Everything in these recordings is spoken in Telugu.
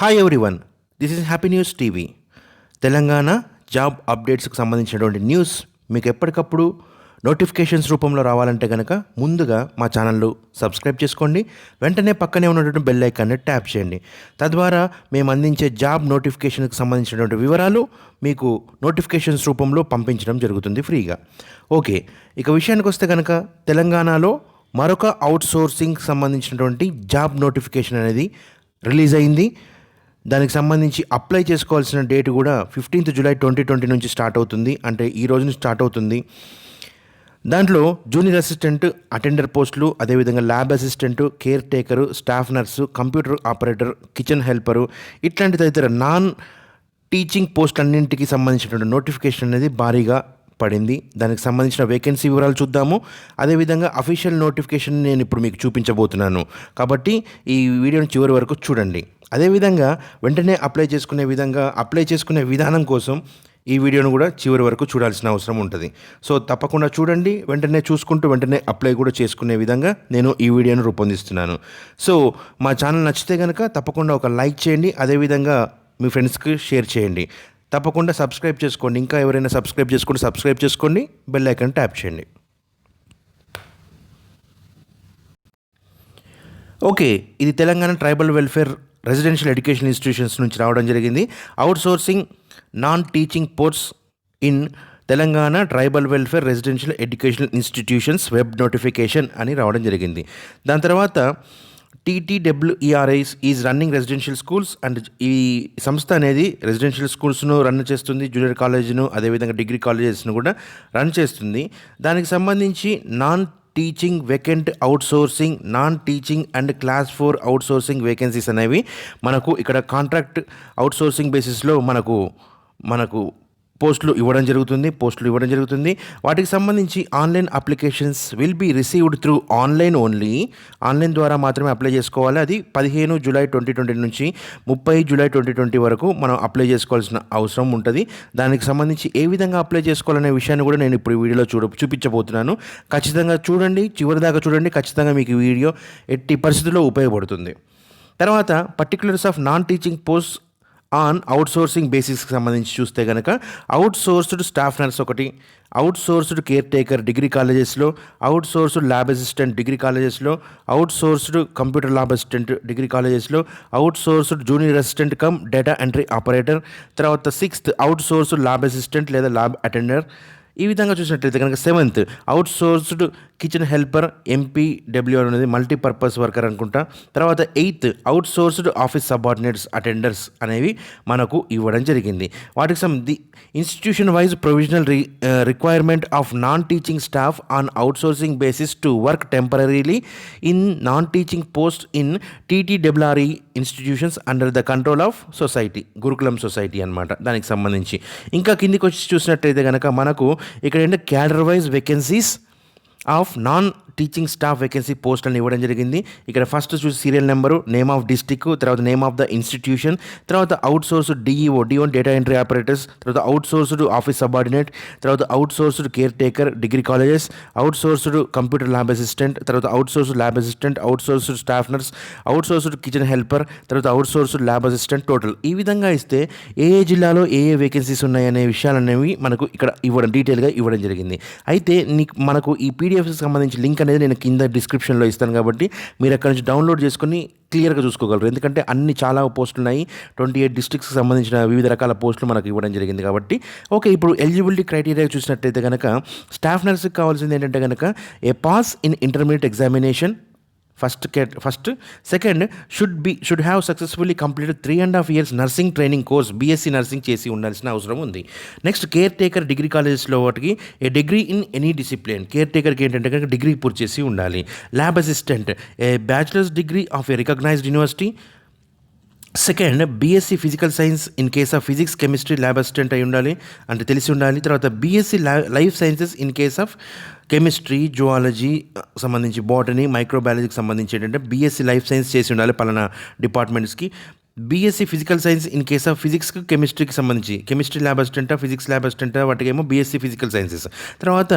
Hi everyone, this is happy news TV. Telangana job అప్డేట్స్కి సంబంధించినటువంటి న్యూస్ మీకు ఎప్పటికప్పుడు నోటిఫికేషన్స్ రూపంలో రావాలంటే కనుక ముందుగా మా ఛానల్ సబ్స్క్రైబ్ చేసుకోండి. వెంటనే పక్కనే ఉన్నటువంటి బెల్ ఐకాన్ని ట్యాప్ చేయండి. తద్వారా మేము అందించే జాబ్ నోటిఫికేషన్కి సంబంధించినటువంటి వివరాలు మీకు నోటిఫికేషన్స్ రూపంలో పంపించడం జరుగుతుంది ఫ్రీగా. ఓకే, ఇక విషయానికి వస్తే కనుక తెలంగాణలో మరొక అవుట్సోర్సింగ్కి సంబంధించినటువంటి జాబ్ నోటిఫికేషన్ అనేది రిలీజ్ అయింది. దానికి సంబంధించి అప్లై చేసుకోవాల్సిన డేట్ కూడా 15th జూలై 2020 నుంచి స్టార్ట్ అవుతుంది. అంటే ఈ రోజు నుంచి స్టార్ట్ అవుతుంది. దాంట్లో జూనియర్ అసిస్టెంట్, అటెండర్ పోస్టులు, అదేవిధంగా lab assistant, care taker, staff nurse, computer operator, kitchen helper, ఇట్లాంటి తదితర నాన్ టీచింగ్ పోస్టులన్నింటికి సంబంధించినటువంటి నోటిఫికేషన్ అనేది భారీగా పడింది. దానికి సంబంధించిన వేకెన్సీ వివరాలు చూద్దాము. అదేవిధంగా అఫీషియల్ నోటిఫికేషన్ నేను ఇప్పుడు మీకు చూపించబోతున్నాను కాబట్టి ఈ వీడియోని చివరి వరకు చూడండి. అదేవిధంగా వెంటనే అప్లై చేసుకునే విధానం కోసం ఈ వీడియోను కూడా చివరి వరకు చూడాల్సిన అవసరం ఉంటుంది. సో తప్పకుండా చూడండి. వెంటనే అప్లై కూడా చేసుకునే విధంగా నేను ఈ వీడియోను రూపొందిస్తున్నాను. సో మా ఛానల్ నచ్చితే కనుక తప్పకుండా ఒక లైక్ చేయండి. అదేవిధంగా మీ ఫ్రెండ్స్కి షేర్ చేయండి. తప్పకుండా సబ్స్క్రైబ్ చేసుకోండి. ఇంకా ఎవరైనా సబ్స్క్రైబ్ చేసుకోండి. బెల్ ఐకాన్ ట్యాప్ చేయండి. ఓకే, ఇది Telangana tribal welfare residential education institutions నుంచి రావడం జరిగింది. Outsourcing non teaching posts in Telangana tribal welfare residential educational institutions web notification అని రావడం జరిగింది. దాని తర్వాత TTWERIS is running residential schools and ఈ సంస్థ అనేది రెసిడెన్షియల్ స్కూల్స్ను రన్ చేస్తుంది, జూనియర్ కాలేజ్ను, అదేవిధంగా డిగ్రీ కాలేజెస్ను కూడా రన్ చేస్తుంది. దానికి సంబంధించి non teaching vacant outsourcing, non teaching and class 4 outsourcing vacancies అనేవి మనకు ఇక్కడ కాంట్రాక్ట్ అవుట్సోర్సింగ్ బేసిస్లో మనకు పోస్టులు ఇవ్వడం జరుగుతుంది. వాటికి సంబంధించి online applications will be received through online only. Online ద్వారా మాత్రమే అప్లై చేసుకోవాలి. అది 15 జూలై 2020 నుంచి 30 జూలై 2020 వరకు మనం అప్లై చేసుకోవాల్సిన అవసరం ఉంటుంది. దానికి సంబంధించి ఏ విధంగా అప్లై చేసుకోవాలనే విషయాన్ని కూడా నేను ఇప్పుడు ఈ వీడియోలో చూపించబోతున్నాను. ఖచ్చితంగా చూడండి, చివరిదాకా చూడండి. ఖచ్చితంగా మీకు ఈ వీడియో ఎట్టి పరిస్థితుల్లో ఉపయోగపడుతుంది. తర్వాత particulars of non teaching post on outsourcing బేసిస్కి సంబంధించి చూస్తే కనుక అవుట్సోర్స్డ్ స్టాఫ్ నర్స్ ఒకటి, అవుట్సోర్స్డ్ కేర్ టేకర్ డిగ్రీ కాలేజెస్లో, అవుట్సోర్స్డ్ ల్యాబ్ అసిస్టెంట్ డిగ్రీ కాలేజెస్లో, outsourced computer lab assistant degree కాలేజెస్లో, outsourced junior assistant cum data entry operator, తర్వాత 6th అవుట్సోర్స్డ్ ల్యాబ్ అసిస్టెంట్ లేదా ల్యాబ్ అటెండర్. ఈ విధంగా చూసినట్లయితే కనుక 7th outsourced kitchen helper MPWR అనేది మల్టీపర్పస్ వర్కర్ అనుకుంటా. తర్వాత 8th outsourced office subordinates attenders అనేవి మనకు ఇవ్వడం జరిగింది. వాటికి the institution wise provisional requirement of non teaching staff on outsourcing basis to work temporarily in non teaching post in TTWRE institutions under the control of society, Gurukulam society అనమాట. దానికి సంబంధించి ఇంకా కిందికి వచ్చి చూసినట్టయితే కనుక మనకు ఇక్కడ ఏంటంటే cadre wise vacancies of non teaching staff vacancy post అని ఇవ్వడం జరిగింది. ఇక్కడ ఫస్ట్ చూసి serial number, name of district, తర్వాత నేమ్ ఆఫ్ ద ఇన్స్టిట్యూషన్, తర్వాత outsourced DEO data entry operators, తర్వాత అవుట్సోర్స్డ్ ఆఫీస్ సబార్డినేట్, తర్వాత outsourced caretaker degree colleges, outsourced computer lab assistant, తర్వాత outsourced lab assistant, outsourced staff nurse, outsourced kitchen helper, తర్వాత అవుట్సోర్స్డ్ ల్యాబ్ అసిస్టెంట్ టోటల్. ఈ విధంగా ఇస్తే ఏ జిల్లాలో ఏ వేకెన్సీస్ ఉన్నాయనే విషయాలు అనేవి మనకు ఇక్కడ డీటెయిల్గా ఇవ్వడం జరిగింది. అయితే మనకు ఈ PDFకి సంబంధించి లింక్ అనేది నేను కింద డిస్క్రిప్షన్లో ఇస్తాను కాబట్టి మీరు అక్కడ నుంచి డౌన్లోడ్ చేసుకుని క్లియర్గా చూసుకోగలరు. ఎందుకంటే చాలా పోస్టులు ఉన్నాయి. 28 డిస్ట్రిక్ట్స్కి సంబంధించిన వివిధ రకాల పోస్టులు మనకు ఇవ్వడం జరిగింది కాబట్టి. ఓకే, ఇప్పుడు ఎలిజిబిలిటీ క్రైటీరియా చూసినట్టయితే కనుక స్టాఫ్ నర్స్కి కావాల్సింది ఏంటంటే కనుక a pass in intermediate examination first. Second should have successfully completed 3.5 years nursing training course, BSc nursing చేసి ఉండాల్సిన అవసరం ఉంది. నెక్స్ట్ కేర్ టేకర్ డిగ్రీ కాలేజెస్లో వాటికి a degree in any discipline. Care టేకర్కి ఏంటంటే కనుక డిగ్రీ పూర్తి చేసి ఉండాలి. Lab assistant a bachelor's degree of a recognised university. Second BSc physical science in case of physics chemistry lab assistant అయి ఉండాలి, అంటే తెలిసి ఉండాలి. తర్వాత BSc life sciences in case of chemistry, zoology సంబంధించి, బాటనీ, మైక్రోబయాలజీకి సంబంధించి ఏంటంటే BSc లైఫ్ సైన్స్ చేసి ఉండాలి పలానా డిపార్ట్మెంట్స్కి. BSc physical science in case of ఫిజిక్స్కి కెమిస్ట్రీకి సంబంధించి chemistry lab assistant physics lab assistant వాటికేమో బీఎస్సీ ఫిజికల్ సైన్సెస్. తర్వాత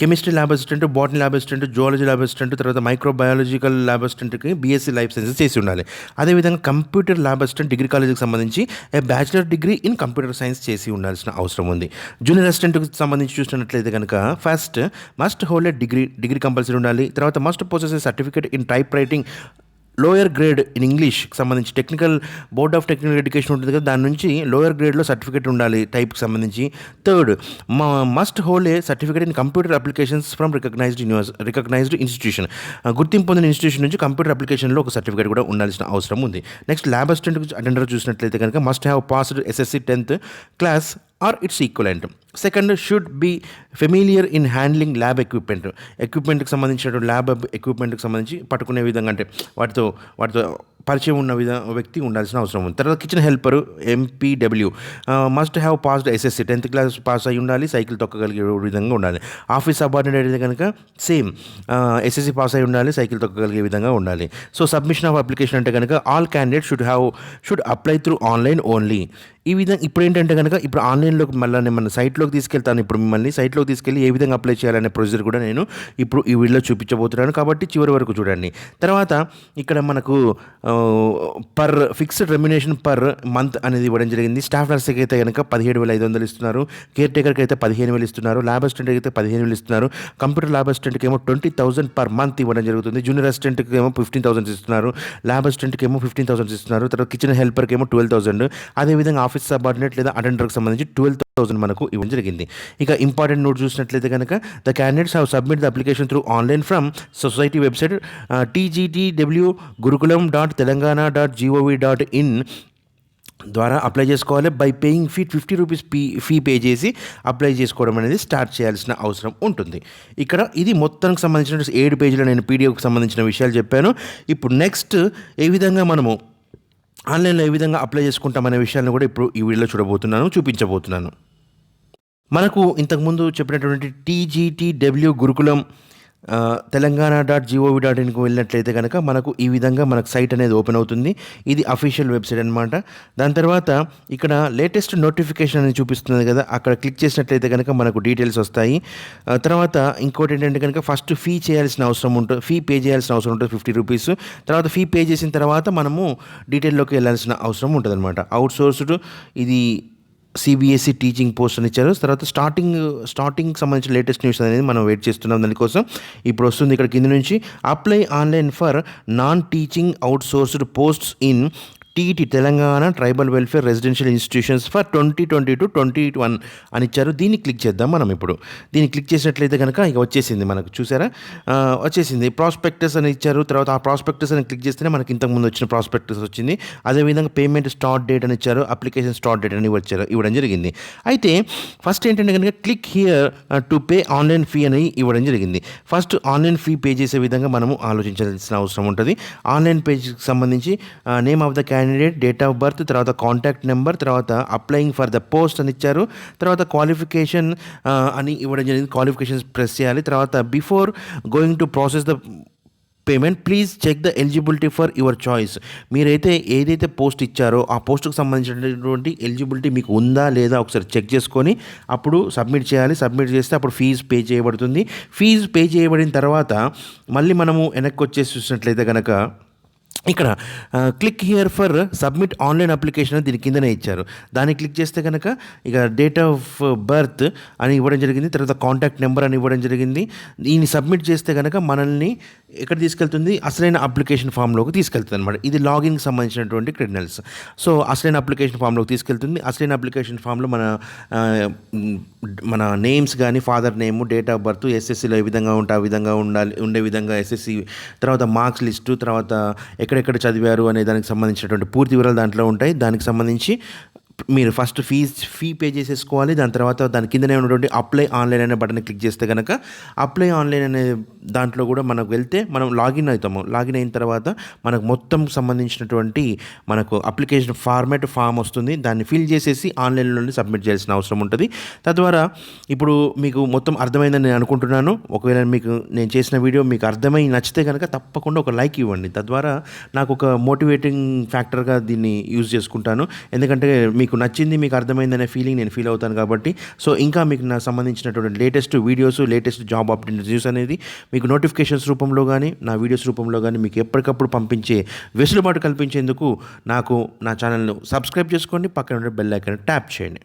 chemistry lab assistant, botany lab assistant, zoology lab assistant, తర్వాత మైక్రోబయాలజికల్ ల్యాబ్ అసిస్టెంట్కి బీఎస్సీ లైఫ్ సైన్సెస్ చేసి ఉండాలి. అదేవిధంగా కంప్యూటర్ ల్యాబ్ అసిస్టెంట్ డిగ్రీ కాలేజీకి సంబంధించి bachelor degree in computer science చేసి ఉండాల్సిన అవసరం ఉంది. జూనియర్ అసిస్టెంట్కి సంబంధించి చూసినట్లయితే కనుక first must hold degree compulsory ఉండాలి. తర్వాత must possess certificate in type writing lower grade in ఇంగ్లీష్కి సంబంధించి technical board of technical education ఉంటుంది కదా, దాని నుంచి లోయర్ గ్రేడ్లో సర్టిఫికేట్ ఉండాలి టైప్కి సంబంధించి. Third must hold a certificate in computer applications from recognised institution, గుర్తింపు పొందిన ఇన్స్టిట్యూషన్ నుంచి కంప్యూటర్ అప్లికేషన్లో ఒక సర్టిఫికేట్ కూడా ఉండాల్సిన అవసరం ఉంది. నెక్స్ట్ ల్యాబ్ అసిస్టెంట్ అటెండర్ చూసినట్లయితే కనుక must have passed SSC 10th class or its equivalent. Second should be familiar in handling lab ఎక్విప్మెంట్కి సంబంధించినటువంటి ల్యాబ్ ఎక్విప్మెంట్కి సంబంధించి పట్టుకునే విధంగా అంటే వాటితో పరిచయం ఉన్న వ్యక్తి ఉండాల్సిన అవసరం ఉంది. తర్వాత kitchen helper MPW must have passed SSC 10th class pass అయి ఉండాలి, సైకిల్ తొక్కగలిగే విధంగా ఉండాలి. ఆఫీస్ సబార్డినేట్ అయితే కనుక సేమ్ ఎస్ఎస్సి పాస్ అయి ఉండాలి, సైకిల్ తొక్కగలిగే విధంగా ఉండాలి. సో సబ్మిషన్ ఆఫ్ అప్లికేషన్ అంటే కనుక all candidate should apply through online only. ఈ విధంగా ఇప్పుడు ఏంటంటే కనుక ఇప్పుడు ఆన్లైన్లోకి మళ్ళీ నేను మన సైట్లోకి తీసుకెళ్తాను. ఇప్పుడు మిమ్మల్ని సైట్లోకి తీసుకెళ్ళి ఏ విధంగా అప్లై చేయాలనే ప్రొసీజర్ కూడా నేను ఇప్పుడు ఈ వీడియోలో చూపించబోతున్నాను, కాబట్టి చివరి వరకు చూడండి. తర్వాత ఇక్కడ మనకు ఫిక్స్డ్ రెమ్యునేషన్ పర్ మంత్ అనేది ఇవ్వడం జరిగింది. స్టాఫ్ నర్స్కి అయితే కనుక 17,500 ఇస్తున్నారు, కేర్ టేకర్కి అయితే 15,000 ఇస్తున్నారు, ల్యాబ్ అసిస్టెంట్కి అయితే 15,000 ఇస్తున్నారు, కంప్యూటర్ ల్యాబ్ అసిస్టెంట్కి ఏమో 20,000 పర్ మంత్ ఇవ్వడం జరుగుతుంది. జూనియర్ అసిస్టెంట్కి ఏమో 15,000 ఇస్తున్నారు, ల్యాబ్ అసిస్టెంట్కి ఏమో 15,000 ఇస్తున్నారు. తర్వాత కిచెన్ హెల్పర్కి ఏమో 12,000, అదేవిధంగా ఆఫీస్ సబార్డినేట్ లేదా అటెండర్కి సంబంధించి 12,000 మనకు ఇవ్వడం జరిగింది. ఇక ఇంపార్టెంట్ నోట్ చూసినట్లయితే కనుక the candidates have submit the application through online from society website tgtwgurukulam.telangana.gov.in ద్వారా అప్లై చేసుకోవాలి. By paying fee 50 rupees fee pay చేసి అప్లై చేసుకోవడం అనేది స్టార్ట్ చేయాల్సిన అవసరం ఉంటుంది. ఇక్కడ ఇది మొత్తానికి సంబంధించిన 7 పేజీలో నేను పీడిఎఫ్కి సంబంధించిన విషయాలు చెప్పాను. ఇప్పుడు నెక్స్ట్ ఏ విధంగా మనము ఆన్లైన్లో ఏ విధంగా అప్లై చేసుకుంటామనే విషయాన్ని కూడా ఇప్పుడు ఈ వీడియోలో చూపించబోతున్నాను. మనకు ఇంతకుముందు చెప్పినటువంటి TGTW గురుకులం తెలంగాణ.gov.inకు వెళ్ళినట్లయితే కనుక మనకు ఈ విధంగా మనకు సైట్ అనేది ఓపెన్ అవుతుంది. ఇది అఫీషియల్ వెబ్సైట్ అనమాట. దాని తర్వాత ఇక్కడ లేటెస్ట్ నోటిఫికేషన్ అనేది చూపిస్తుంది కదా, అక్కడ క్లిక్ చేసినట్లయితే కనుక మనకు డీటెయిల్స్ వస్తాయి. తర్వాత ఇంకోటి ఏంటంటే కనుక ఫస్ట్ ఫీ పే చేయాల్సిన అవసరం ఉంటుంది 50 రూపీస్. తర్వాత ఫీ పే చేసిన తర్వాత మనము డీటెయిల్లోకి వెళ్ళాల్సిన అవసరం ఉంటుంది అనమాట. అవుట్ సోర్స్డ్ ఇది సిబిఎస్ఈ టీచింగ్ పోస్ట్ అని ఇచ్చారు. తర్వాత స్టార్టింగ్ సంబంధించిన లేటెస్ట్ న్యూస్ అనేది మనం వెయిట్ చేస్తున్నాం. దానికోసం ఇప్పుడు వస్తుంది ఇక్కడ కింద నుంచి apply online for non teaching out sourced posts in TET Telangana tribal welfare residential institutions for 2020-21 అని ఇచ్చారు. దీన్ని క్లిక్ చేద్దాం మనం. ఇప్పుడు దీన్ని క్లిక్ చేసినట్లయితే కనుక ఇక వచ్చేసింది మనకు, చూసారా వచ్చేసింది. ప్రాస్పెక్టస్ అని ఇచ్చారు. తర్వాత ఆ ప్రాస్పెక్టస్ అని క్లిక్ చేస్తేనే మనకి ఇంతకుముందు వచ్చిన ప్రాస్పెక్టస్ వచ్చింది. అదేవిధంగా పేమెంట్ స్టార్ట్ డేట్ అని ఇచ్చారు, అప్లికేషన్ స్టార్ట్ డేట్ అని ఇవ్వడం జరిగింది. అయితే ఫస్ట్ ఏంటంటే కనుక click here to pay online fee అని ఇవ్వడం జరిగింది. ఫస్ట్ ఆన్లైన్ ఫీ పే చేసే విధంగా మనము ఆలోచించాల్సిన అవసరం ఉంటుంది. ఆన్లైన్ పేజ్కి సంబంధించి name of the candidate, date of birth, తర్వాత కాంటాక్ట్ నెంబర్, తర్వాత అప్లయింగ్ ఫర్ ద పోస్ట్ అని ఇచ్చారు. తర్వాత క్వాలిఫికేషన్ అని ఇవ్వడం జరిగింది. క్వాలిఫికేషన్స్ ప్రెస్ చేయాలి. తర్వాత before going to process the payment please check the eligibility for your choice. మీరైతే ఏదైతే పోస్ట్ ఇచ్చారో ఆ పోస్ట్కి సంబంధించినటువంటి ఎలిజిబిలిటీ మీకు ఉందా లేదా ఒకసారి చెక్ చేసుకొని అప్పుడు సబ్మిట్ చేయాలి. సబ్మిట్ చేస్తే అప్పుడు ఫీజు పే చేయబడుతుంది. ఫీజు పే చేయబడిన తర్వాత మళ్ళీ మనము వెనక్కి వచ్చేసి చూసినట్లయితే కనుక ఇక్కడ click here for submit online application దీని కిందనే ఇచ్చారు. దాన్ని క్లిక్ చేస్తే కనుక ఇక డేట్ ఆఫ్ బర్త్ అని ఇవ్వడం జరిగింది. తర్వాత కాంటాక్ట్ నెంబర్ అని ఇవ్వడం జరిగింది. దీన్ని సబ్మిట్ చేస్తే కనుక మనల్ని ఎక్కడ తీసుకెళ్తుంది, అసలైన అప్లికేషన్ ఫామ్లోకి తీసుకెళ్తుంది అనమాట. ఇది లాగిన్కి సంబంధించినటువంటి క్రెడెన్షియల్స్. సో అసలైన అప్లికేషన్ ఫామ్లోకి తీసుకెళ్తుంది. అసలైన అప్లికేషన్ ఫామ్లో మన నేమ్స్ కానీ father name, date of birth, ఎస్ఎస్సిలో ఏ విధంగా ఉంటే ఆ విధంగా ఉండే విధంగా ఎస్ఎస్సి, తర్వాత మార్క్స్ లిస్టు, తర్వాత ఎక్కడెక్కడ చదివారు అనే దానికి సంబంధించినటువంటి పూర్తి వివరాలు దాంట్లో ఉంటాయి. దానికి సంబంధించి మీరు ఫస్ట్ ఫీ పే చేసేసుకోవాలి. దాని తర్వాత దాని కిందనే ఉన్నటువంటి అప్లై ఆన్‌లైన్ అనే బటన్ క్లిక్ చేస్తే గనక అప్లై ఆన్‌లైన్ అనే దాంట్లో కూడా మనకు వెళ్తే మనం లాగిన్ అవుతాము. లాగిన్ అయిన తర్వాత మనకు మొత్తం సంబంధించినటువంటి మనకు అప్లికేషన్ ఫార్మ్ వస్తుంది. దాన్ని ఫిల్ చేసేసి ఆన్‌లైన్‌లోనే సబ్మిట్ చేయాల్సిన అవసరం ఉంటది. తద్వారా ఇప్పుడు మీకు మొత్తం అర్థమైందని నేను అనుకుంటున్నాను. ఒకవేళ మీకు నేను చేసిన వీడియో మీకు అర్థమై నచ్చితే గనక తప్పకుండా ఒక లైక్ ఇవ్వండి. తద్వారా నాకు ఒక మోటివేటింగ్ ఫ్యాక్టర్‌గా దీన్ని యూజ్ చేసుకుంటాను. ఎందుకంటే మీకు నచ్చింది, మీకు అర్థమైందనే ఫీలింగ్ నేను ఫీల్ అవుతాను కాబట్టి. సో, ఇంకా మీకు నాకు సంబంధించినటువంటి latest videos, latest job update news అనేది మీకు నోటిఫికేషన్స్ రూపంలో గానీ, నా వీడియోస్ రూపంలో గానీ మీకు ఎప్పటికప్పుడు పంపించే వెసులుబాటు కల్పించేందుకు నాకు నా ఛానల్‌ను సబ్స్క్రైబ్ చేసుకోండి. పక్కన ఉండే బెల్ ఐకాన్ ట్యాప్ చేయండి.